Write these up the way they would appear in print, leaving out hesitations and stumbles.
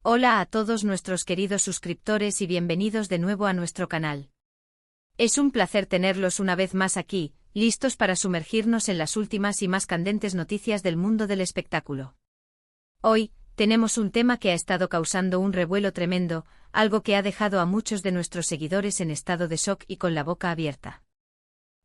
Hola a todos nuestros queridos suscriptores y bienvenidos de nuevo a nuestro canal. Es un placer tenerlos una vez más aquí, listos para sumergirnos en las últimas y más candentes noticias del mundo del espectáculo. Hoy, tenemos un tema que ha estado causando un revuelo tremendo, algo que ha dejado a muchos de nuestros seguidores en estado de shock y con la boca abierta.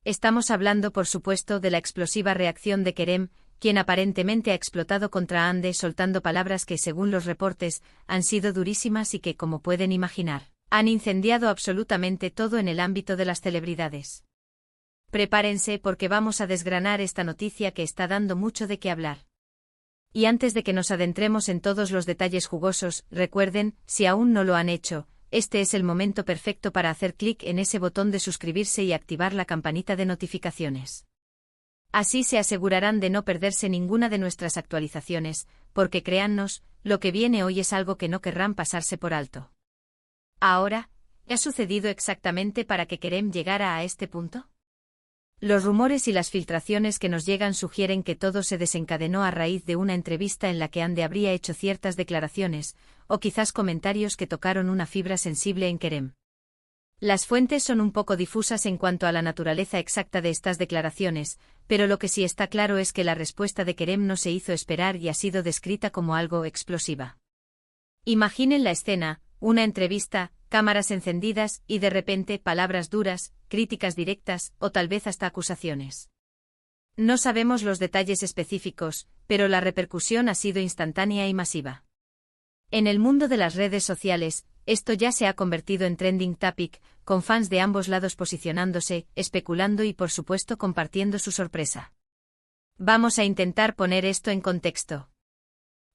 Estamos hablando, por supuesto, de la explosiva reacción de Kerem, quien aparentemente ha explotado contra Hande soltando palabras que, según los reportes, han sido durísimas y que, como pueden imaginar, han incendiado absolutamente todo en el ámbito de las celebridades. Prepárense porque vamos a desgranar esta noticia que está dando mucho de qué hablar. Y antes de que nos adentremos en todos los detalles jugosos, recuerden, si aún no lo han hecho, este es el momento perfecto para hacer clic en ese botón de suscribirse y activar la campanita de notificaciones. Así se asegurarán de no perderse ninguna de nuestras actualizaciones, porque créannos, lo que viene hoy es algo que no querrán pasarse por alto. Ahora, ¿qué ha sucedido exactamente para que Kerem llegara a este punto? Los rumores y las filtraciones que nos llegan sugieren que todo se desencadenó a raíz de una entrevista en la que Hande habría hecho ciertas declaraciones, o quizás comentarios que tocaron una fibra sensible en Kerem. Las fuentes son un poco difusas en cuanto a la naturaleza exacta de estas declaraciones, pero lo que sí está claro es que la respuesta de Kerem no se hizo esperar y ha sido descrita como algo explosiva. Imaginen la escena, una entrevista, cámaras encendidas y de repente palabras duras, críticas directas o tal vez hasta acusaciones. No sabemos los detalles específicos, pero la repercusión ha sido instantánea y masiva. En el mundo de las redes sociales, esto ya se ha convertido en trending topic, con fans de ambos lados posicionándose, especulando y por supuesto compartiendo su sorpresa. Vamos a intentar poner esto en contexto.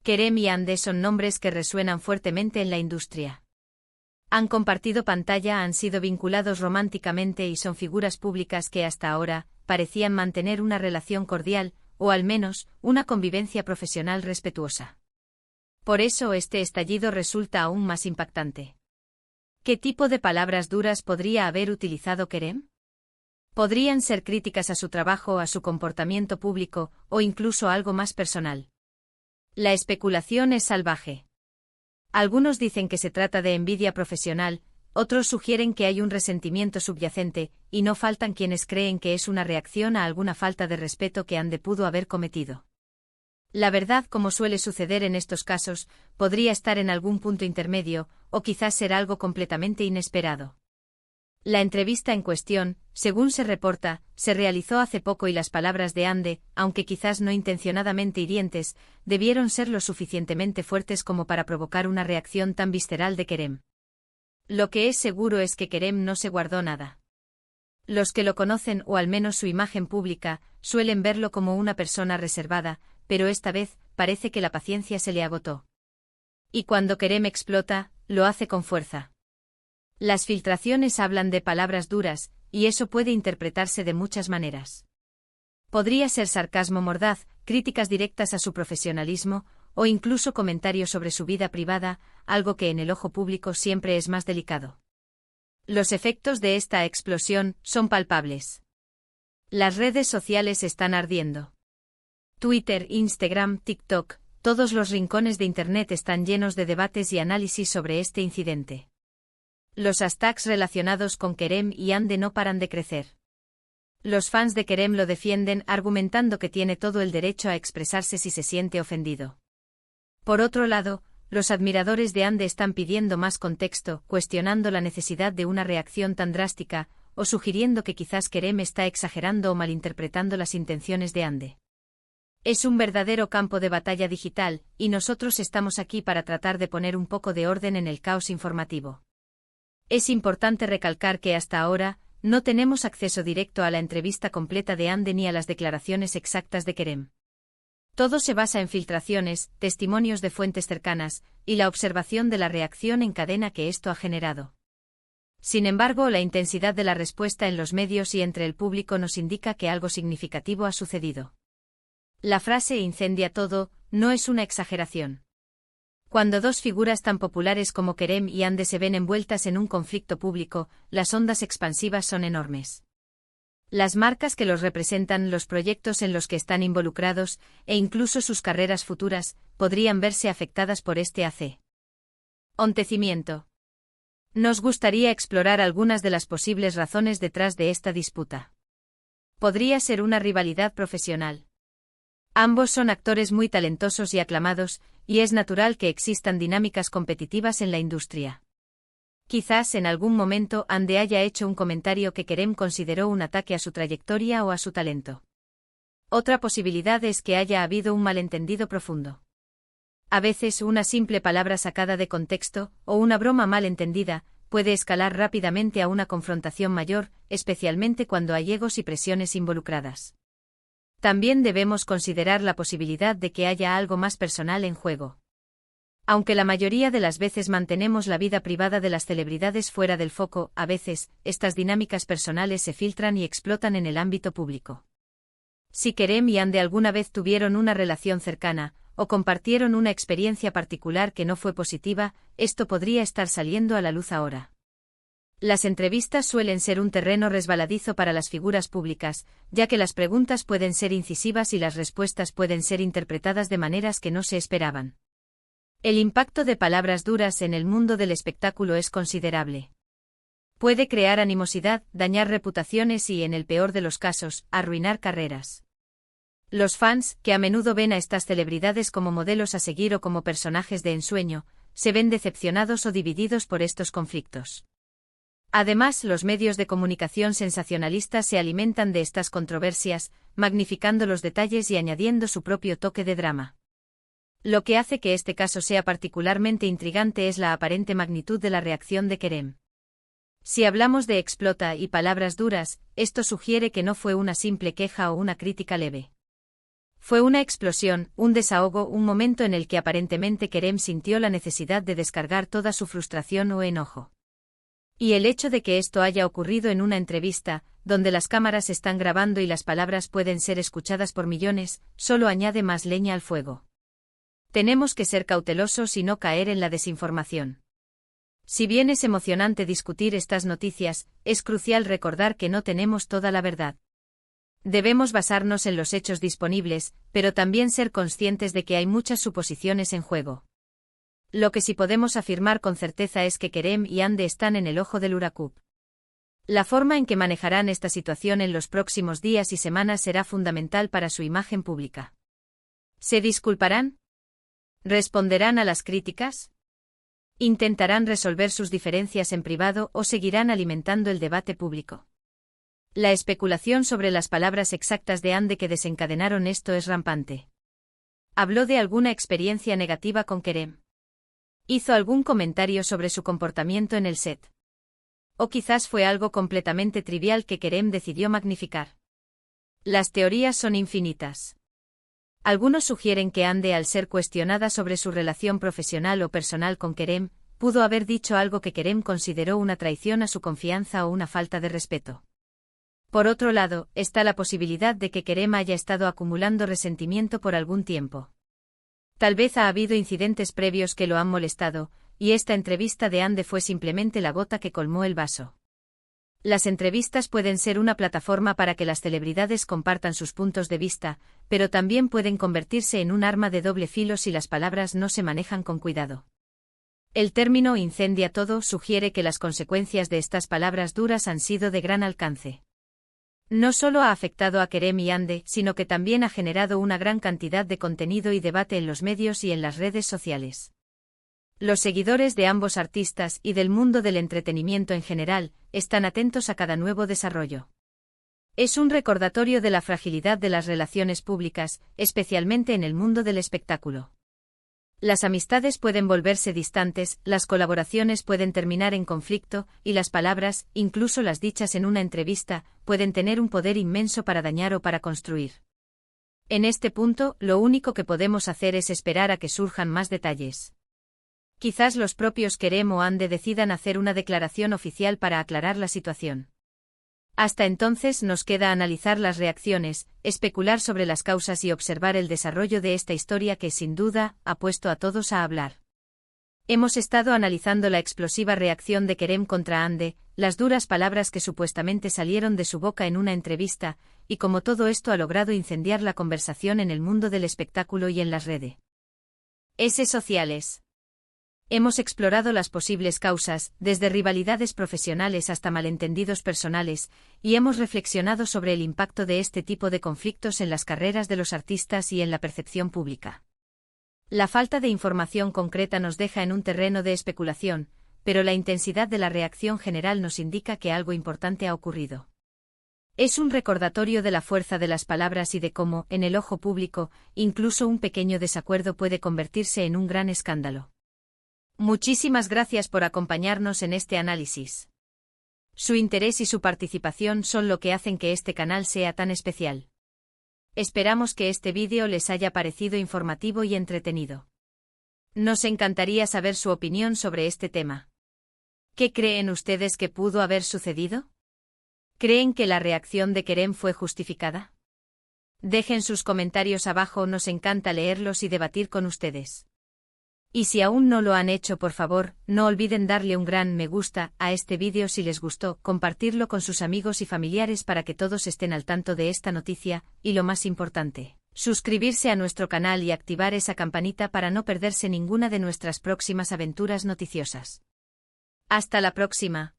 Kerem y Hande son nombres que resuenan fuertemente en la industria. Han compartido pantalla, han sido vinculados románticamente y son figuras públicas que hasta ahora parecían mantener una relación cordial, o al menos, una convivencia profesional respetuosa. Por eso este estallido resulta aún más impactante. ¿Qué tipo de palabras duras podría haber utilizado Kerem? Podrían ser críticas a su trabajo, a su comportamiento público, o incluso algo más personal. La especulación es salvaje. Algunos dicen que se trata de envidia profesional, otros sugieren que hay un resentimiento subyacente, y no faltan quienes creen que es una reacción a alguna falta de respeto que Hande pudo haber cometido. La verdad, como suele suceder en estos casos, podría estar en algún punto intermedio, o quizás ser algo completamente inesperado. La entrevista en cuestión, según se reporta, se realizó hace poco y las palabras de Hande, aunque quizás no intencionadamente hirientes, debieron ser lo suficientemente fuertes como para provocar una reacción tan visceral de Kerem. Lo que es seguro es que Kerem no se guardó nada. Los que lo conocen, o al menos su imagen pública, suelen verlo como una persona reservada, pero esta vez, parece que la paciencia se le agotó. Y cuando Kerem explota, lo hace con fuerza. Las filtraciones hablan de palabras duras, y eso puede interpretarse de muchas maneras. Podría ser sarcasmo mordaz, críticas directas a su profesionalismo, o incluso comentarios sobre su vida privada, algo que en el ojo público siempre es más delicado. Los efectos de esta explosión son palpables. Las redes sociales están ardiendo. Twitter, Instagram, TikTok, todos los rincones de Internet están llenos de debates y análisis sobre este incidente. Los hashtags relacionados con Kerem y Hande no paran de crecer. Los fans de Kerem lo defienden argumentando que tiene todo el derecho a expresarse si se siente ofendido. Por otro lado, los admiradores de Hande están pidiendo más contexto, cuestionando la necesidad de una reacción tan drástica, o sugiriendo que quizás Kerem está exagerando o malinterpretando las intenciones de Hande. Es un verdadero campo de batalla digital, y nosotros estamos aquí para tratar de poner un poco de orden en el caos informativo. Es importante recalcar que hasta ahora, no tenemos acceso directo a la entrevista completa de Hande ni a las declaraciones exactas de Kerem. Todo se basa en filtraciones, testimonios de fuentes cercanas, y la observación de la reacción en cadena que esto ha generado. Sin embargo, la intensidad de la respuesta en los medios y entre el público nos indica que algo significativo ha sucedido. La frase incendia todo no es una exageración. Cuando dos figuras tan populares como Kerem y Hande se ven envueltas en un conflicto público, las ondas expansivas son enormes. Las marcas que los representan, los proyectos en los que están involucrados, e incluso sus carreras futuras, podrían verse afectadas por este AC. Acontecimiento. Nos gustaría explorar algunas de las posibles razones detrás de esta disputa. Podría ser una rivalidad profesional. Ambos son actores muy talentosos y aclamados, y es natural que existan dinámicas competitivas en la industria. Quizás en algún momento Ande haya hecho un comentario que Kerem consideró un ataque a su trayectoria o a su talento. Otra posibilidad es que haya habido un malentendido profundo. A veces una simple palabra sacada de contexto, o una broma mal entendida, puede escalar rápidamente a una confrontación mayor, especialmente cuando hay egos y presiones involucradas. También debemos considerar la posibilidad de que haya algo más personal en juego. Aunque la mayoría de las veces mantenemos la vida privada de las celebridades fuera del foco, a veces, estas dinámicas personales se filtran y explotan en el ámbito público. Si Kerem y Ande alguna vez tuvieron una relación cercana, o compartieron una experiencia particular que no fue positiva, esto podría estar saliendo a la luz ahora. Las entrevistas suelen ser un terreno resbaladizo para las figuras públicas, ya que las preguntas pueden ser incisivas y las respuestas pueden ser interpretadas de maneras que no se esperaban. El impacto de palabras duras en el mundo del espectáculo es considerable. Puede crear animosidad, dañar reputaciones y, en el peor de los casos, arruinar carreras. Los fans, que a menudo ven a estas celebridades como modelos a seguir o como personajes de ensueño, se ven decepcionados o divididos por estos conflictos. Además, los medios de comunicación sensacionalistas se alimentan de estas controversias, magnificando los detalles y añadiendo su propio toque de drama. Lo que hace que este caso sea particularmente intrigante es la aparente magnitud de la reacción de Kerem. Si hablamos de explota y palabras duras, esto sugiere que no fue una simple queja o una crítica leve. Fue una explosión, un desahogo, un momento en el que aparentemente Kerem sintió la necesidad de descargar toda su frustración o enojo. Y el hecho de que esto haya ocurrido en una entrevista, donde las cámaras están grabando y las palabras pueden ser escuchadas por millones, solo añade más leña al fuego. Tenemos que ser cautelosos y no caer en la desinformación. Si bien es emocionante discutir estas noticias, es crucial recordar que no tenemos toda la verdad. Debemos basarnos en los hechos disponibles, pero también ser conscientes de que hay muchas suposiciones en juego. Lo que sí podemos afirmar con certeza es que Kerem y Ande están en el ojo del huracán. La forma en que manejarán esta situación en los próximos días y semanas será fundamental para su imagen pública. ¿Se disculparán? ¿Responderán a las críticas? ¿Intentarán resolver sus diferencias en privado o seguirán alimentando el debate público? La especulación sobre las palabras exactas de Ande que desencadenaron esto es rampante. ¿Habló de alguna experiencia negativa con Kerem? ¿Hizo algún comentario sobre su comportamiento en el set? ¿O quizás fue algo completamente trivial que Kerem decidió magnificar? Las teorías son infinitas. Algunos sugieren que Ande, al ser cuestionada sobre su relación profesional o personal con Kerem, pudo haber dicho algo que Kerem consideró una traición a su confianza o una falta de respeto. Por otro lado, está la posibilidad de que Kerem haya estado acumulando resentimiento por algún tiempo. Tal vez ha habido incidentes previos que lo han molestado, y esta entrevista de Ande fue simplemente la gota que colmó el vaso. Las entrevistas pueden ser una plataforma para que las celebridades compartan sus puntos de vista, pero también pueden convertirse en un arma de doble filo si las palabras no se manejan con cuidado. El término incendia todo sugiere que las consecuencias de estas palabras duras han sido de gran alcance. No solo ha afectado a Kerem y Ande, sino que también ha generado una gran cantidad de contenido y debate en los medios y en las redes sociales. Los seguidores de ambos artistas y del mundo del entretenimiento en general, están atentos a cada nuevo desarrollo. Es un recordatorio de la fragilidad de las relaciones públicas, especialmente en el mundo del espectáculo. Las amistades pueden volverse distantes, las colaboraciones pueden terminar en conflicto, y las palabras, incluso las dichas en una entrevista, pueden tener un poder inmenso para dañar o para construir. En este punto, lo único que podemos hacer es esperar a que surjan más detalles. Quizás los propios Kerem o Ande decidan hacer una declaración oficial para aclarar la situación. Hasta entonces nos queda analizar las reacciones, especular sobre las causas y observar el desarrollo de esta historia que, sin duda, ha puesto a todos a hablar. Hemos estado analizando la explosiva reacción de Kerem contra Ande, las duras palabras que supuestamente salieron de su boca en una entrevista, y cómo todo esto ha logrado incendiar la conversación en el mundo del espectáculo y en las redes sociales. Hemos explorado las posibles causas, desde rivalidades profesionales hasta malentendidos personales, y hemos reflexionado sobre el impacto de este tipo de conflictos en las carreras de los artistas y en la percepción pública. La falta de información concreta nos deja en un terreno de especulación, pero la intensidad de la reacción general nos indica que algo importante ha ocurrido. Es un recordatorio de la fuerza de las palabras y de cómo, en el ojo público, incluso un pequeño desacuerdo puede convertirse en un gran escándalo. Muchísimas gracias por acompañarnos en este análisis. Su interés y su participación son lo que hacen que este canal sea tan especial. Esperamos que este vídeo les haya parecido informativo y entretenido. Nos encantaría saber su opinión sobre este tema. ¿Qué creen ustedes que pudo haber sucedido? ¿Creen que la reacción de Kerem fue justificada? Dejen sus comentarios abajo, nos encanta leerlos y debatir con ustedes. Y si aún no lo han hecho, por favor, no olviden darle un gran me gusta a este vídeo si les gustó, compartirlo con sus amigos y familiares para que todos estén al tanto de esta noticia, y lo más importante, suscribirse a nuestro canal y activar esa campanita para no perderse ninguna de nuestras próximas aventuras noticiosas. Hasta la próxima.